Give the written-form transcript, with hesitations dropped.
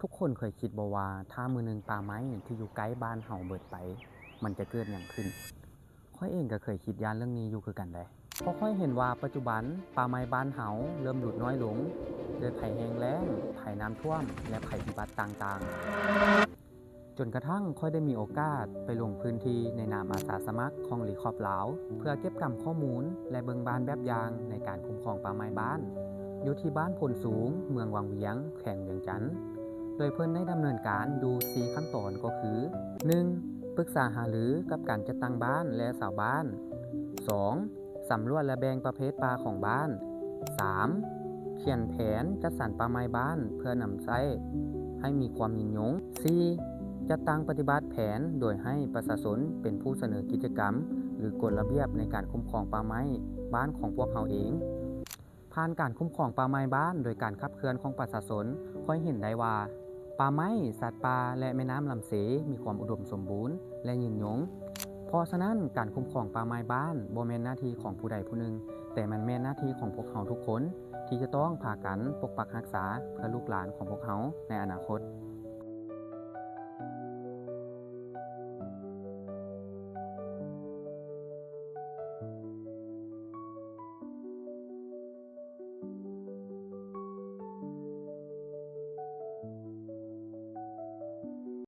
ทุกคนเคยคิดบ่ว่าถ้ามื้อหนึ่งป่าไม้ที่อยู่ใกล้บ้านเฮาเบิดไปมันจะเกิดหยังขึ้นข้อยเองก็เคยคิดย้านเรื่องนี้อยู่คือกันเดะเพราะข้อยเห็นว่าปัจจุบันป่าไม้บ้านเฮาเริ่มลดน้อยลงด้วยภัยแล้งแล้งภัยน้ำท่วมและภัยพิบัติต่างๆจนกระทั่งข้อยได้มีโอกาสไปลงพื้นที่ในนามอาสาสมัครของหลีคอบลาวเพื่อเก็บกำข้อมูลและเบิ่งบ้านแบบอย่างในการคุ้มครองป่าไม้บ้านอยู่ที่บ้านพลสูงเมืองวังเวียงแขวงเวียงจันทน์ โดยเพิ่นได้ดำเนินการอยู่4ขั้นตอนก็คือ 1. ปรึกษาหารือกับการจัดตั้งบ้านและชาวบ้าน 2. สำรวจและแบ่งประเภทป่าของบ้าน 3. เขียนแผนจัดสรรป่าไม้บ้านเพื่อนำใช้ให้มีความยิ่งยง 4. จัดตั้งปฏิบัติแผนโดยให้ประชาชนเป็นผู้เสนอกิจกรรมหรือกฎระเบียบในการคุ้มครองป่าไม้บ้านของพวกเราเองผ่านการคุ้มครองป่าไม้บ้านโดยการขับเคลื่อนของประชาชนค่อยเห็นได้ว่าป่าไม้สัตว์ป่าและแม่น้ำลำเสมีความอุดมสมบูรณ์และยืนยงเพราะฉะนั้นการคุ้มครองป่าไม้บ้านบ่แม่นหน้าที่ของผู้ใดผู้หนึ่งแต่มันแม่นหน้าที่ของพวกเราทุกคนที่จะต้องพากันปกปักรักษาเพื่อลูกหลานของพวกเราในอนาคต